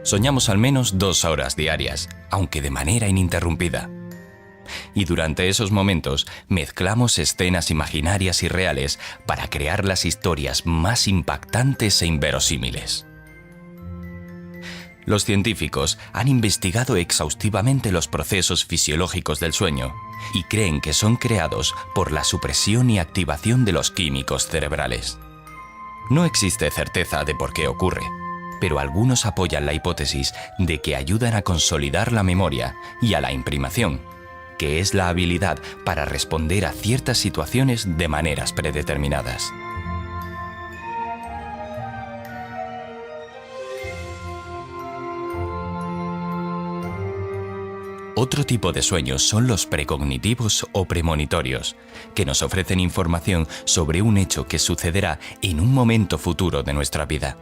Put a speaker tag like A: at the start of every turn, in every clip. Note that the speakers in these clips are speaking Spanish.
A: Soñamos al menos 2 horas diarias, aunque de manera ininterrumpida. Y durante esos momentos mezclamos escenas imaginarias y reales para crear las historias más impactantes e inverosímiles. Los científicos han investigado exhaustivamente los procesos fisiológicos del sueño y creen que son creados por la supresión y activación de los químicos cerebrales. No existe certeza de por qué ocurre, pero algunos apoyan la hipótesis de que ayudan a consolidar la memoria y a la imprimación, que es la habilidad para responder a ciertas situaciones de maneras predeterminadas. Otro tipo de sueños son los precognitivos o premonitorios, que nos ofrecen información sobre un hecho que sucederá en un momento futuro de nuestra vida.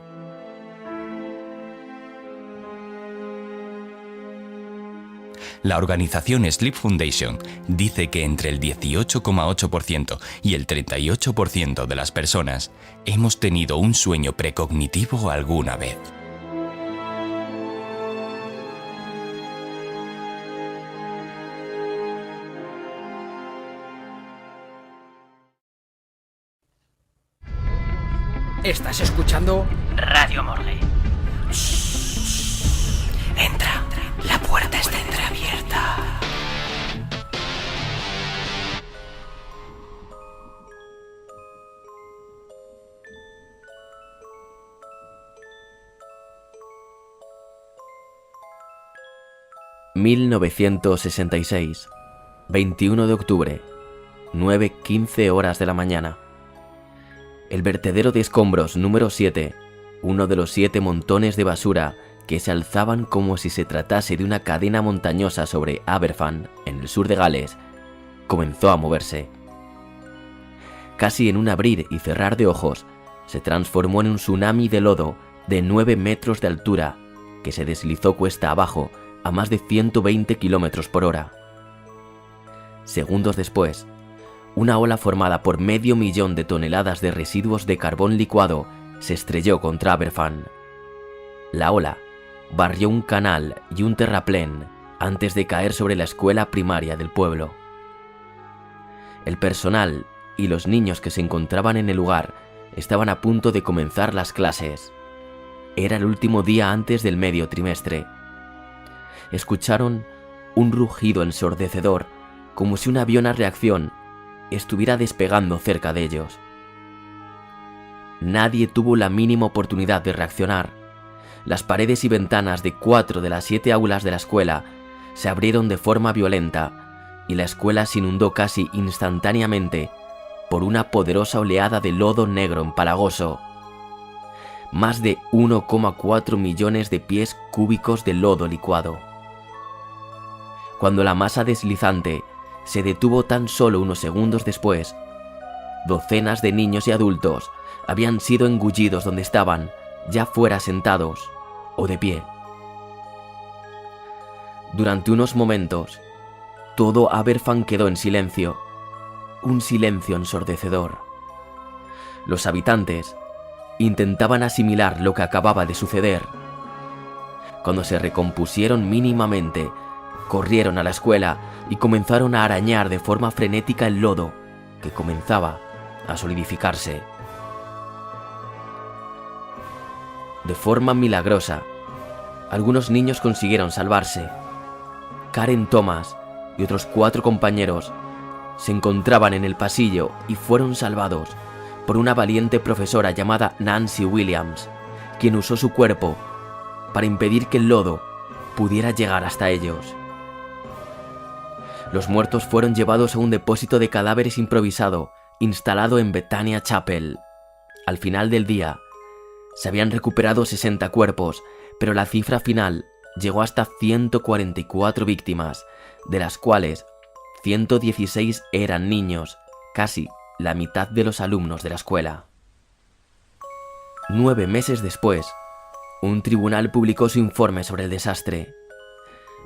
A: La organización Sleep Foundation dice que entre el 18,8% y el 38% de las personas hemos tenido un sueño precognitivo alguna vez.
B: Estás escuchando Radio Morgue. Entra, la puerta está entreabierta.
C: ...1966... 21 de octubre... 9:15 horas de la mañana. El vertedero de escombros número 7, uno de los 7 montones de basura que se alzaban como si se tratase de una cadena montañosa sobre Aberfan, en el sur de Gales, comenzó a moverse. Casi en un abrir y cerrar de ojos, se transformó en un tsunami de lodo de 9 metros de altura que se deslizó cuesta abajo a más de 120 kilómetros por hora. Segundos después, una ola formada por 500.000 de toneladas de residuos de carbón licuado se estrelló contra Aberfan. La ola barrió un canal y un terraplén antes de caer sobre la escuela primaria del pueblo. El personal y los niños que se encontraban en el lugar estaban a punto de comenzar las clases. Era el último día antes del medio trimestre. Escucharon un rugido ensordecedor, como si un avión a reacción estuviera despegando cerca de ellos. Nadie tuvo la mínima oportunidad de reaccionar. Las paredes y ventanas de 4 de las 7 aulas de la escuela se abrieron de forma violenta y la escuela se inundó casi instantáneamente por una poderosa oleada de lodo negro empalagoso. Más de 1,4 millones de pies cúbicos de lodo licuado. Cuando la masa deslizante se detuvo tan solo unos segundos después, docenas de niños y adultos habían sido engullidos donde estaban, ya fuera sentados o de pie. Durante unos momentos, todo Aberfan quedó en silencio, un silencio ensordecedor. Los habitantes intentaban asimilar lo que acababa de suceder. Cuando se recompusieron mínimamente, corrieron a la escuela y comenzaron a arañar de forma frenética el lodo, que comenzaba a solidificarse. De forma milagrosa, algunos niños consiguieron salvarse. Karen Thomas y otros 4 compañeros se encontraban en el pasillo y fueron salvados por una valiente profesora llamada Nancy Williams, quien usó su cuerpo para impedir que el lodo pudiera llegar hasta ellos. Los muertos fueron llevados a un depósito de cadáveres improvisado instalado en Bethania Chapel. Al final del día, se habían recuperado 60 cuerpos, pero la cifra final llegó hasta 144 víctimas, de las cuales 116 eran niños, casi la mitad de los alumnos de la escuela. 9 meses después, un tribunal publicó su informe sobre el desastre.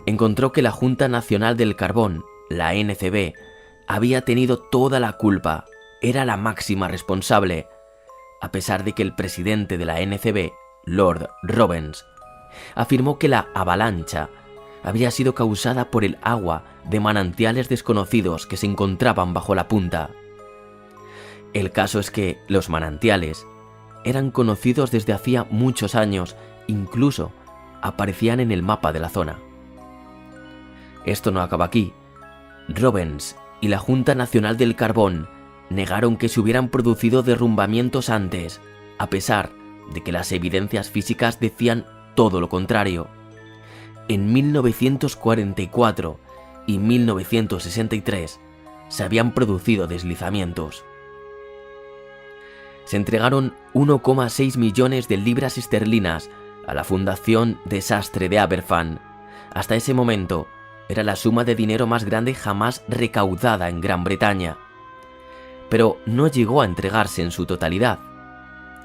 C: encontró que la Junta Nacional del Carbón, la NCB, había tenido toda la culpa, era la máxima responsable, a pesar de que el presidente de la NCB, Lord Robbins, afirmó que la avalancha había sido causada por el agua de manantiales desconocidos que se encontraban bajo la punta. El caso es que los manantiales eran conocidos desde hacía muchos años, incluso aparecían en el mapa de la zona. Esto no acaba aquí. Robbins y la Junta Nacional del Carbón negaron que se hubieran producido derrumbamientos antes, a pesar de que las evidencias físicas decían todo lo contrario. En 1944 y 1963 se habían producido deslizamientos. Se entregaron 1,6 millones de libras esterlinas a la Fundación Desastre de Aberfan. Hasta ese momento era la suma de dinero más grande jamás recaudada en Gran Bretaña. Pero no llegó a entregarse en su totalidad.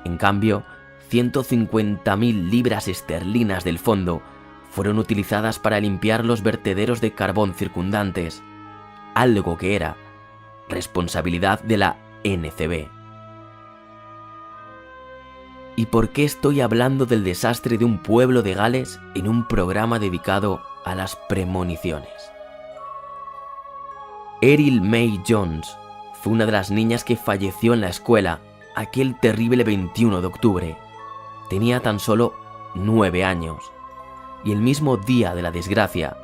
C: En cambio, 150.000 libras esterlinas del fondo fueron utilizadas para limpiar los vertederos de carbón circundantes, algo que era responsabilidad de la NCB. ¿Y por qué estoy hablando del desastre de un pueblo de Gales en un programa dedicado a las premoniciones? Eryl May Jones fue una de las niñas que falleció en la escuela aquel terrible 21 de octubre. Tenía tan solo 9 años y el mismo día de la desgracia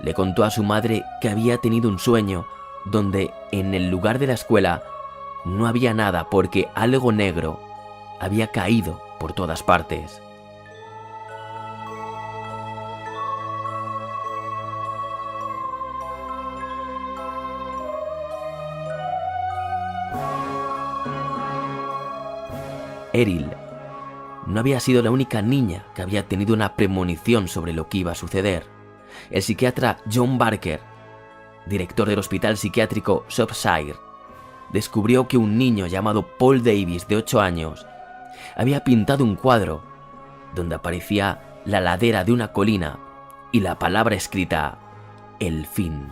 C: le contó a su madre que había tenido un sueño donde en el lugar de la escuela no había nada porque algo negro había caído por todas partes. Eryl no había sido la única niña que había tenido una premonición sobre lo que iba a suceder. El psiquiatra John Barker, director del hospital psiquiátrico Shropshire, descubrió que un niño llamado Paul Davis, de 8 años, había pintado un cuadro donde aparecía la ladera de una colina y la palabra escrita "El fin".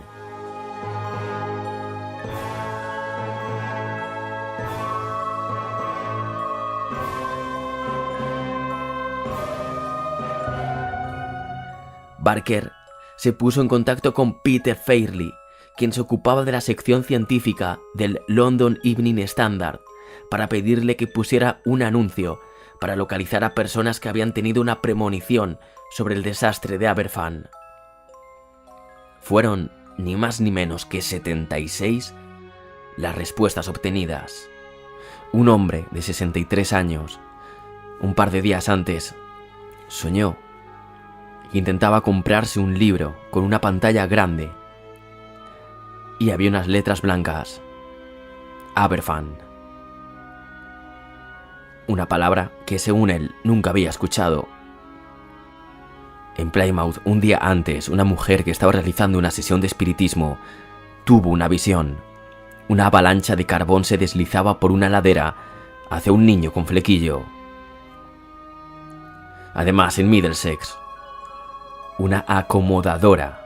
C: Barker se puso en contacto con Peter Fairley, quien se ocupaba de la sección científica del London Evening Standard, para pedirle que pusiera un anuncio para localizar a personas que habían tenido una premonición sobre el desastre de Aberfan. Fueron ni más ni menos que 76 las respuestas obtenidas. Un hombre de 63 años, un par de días antes, soñó que intentaba comprarse un libro con una pantalla grande y había unas letras blancas: Aberfan. Una palabra que, según él, nunca había escuchado. En Plymouth, un día antes, una mujer que estaba realizando una sesión de espiritismo tuvo una visión. Una avalancha de carbón se deslizaba por una ladera hacia un niño con flequillo. Además, en Middlesex, una acomodadora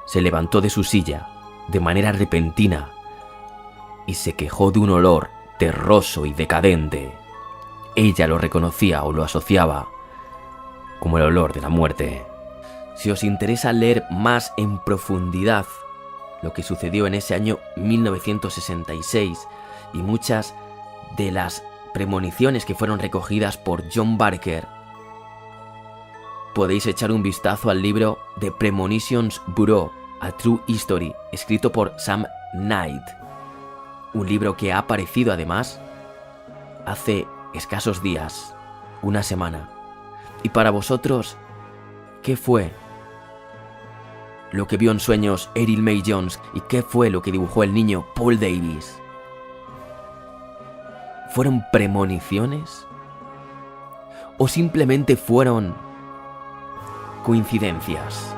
C: se levantó de su silla de manera repentina y se quejó de un olor terroso y decadente. Ella lo reconocía o lo asociaba como el olor de la muerte. Si os interesa leer más en profundidad lo que sucedió en ese año 1966 y muchas de las premoniciones que fueron recogidas por John Barker, podéis echar un vistazo al libro The Premonitions Bureau, A True History, escrito por Sam Knight. Un libro que ha aparecido además hace escasos días, una semana. Y para vosotros, ¿qué fue lo que vio en sueños Eryl May Jones y qué fue lo que dibujó el niño Paul Davis? ¿Fueron premoniciones? ¿O simplemente fueron coincidencias?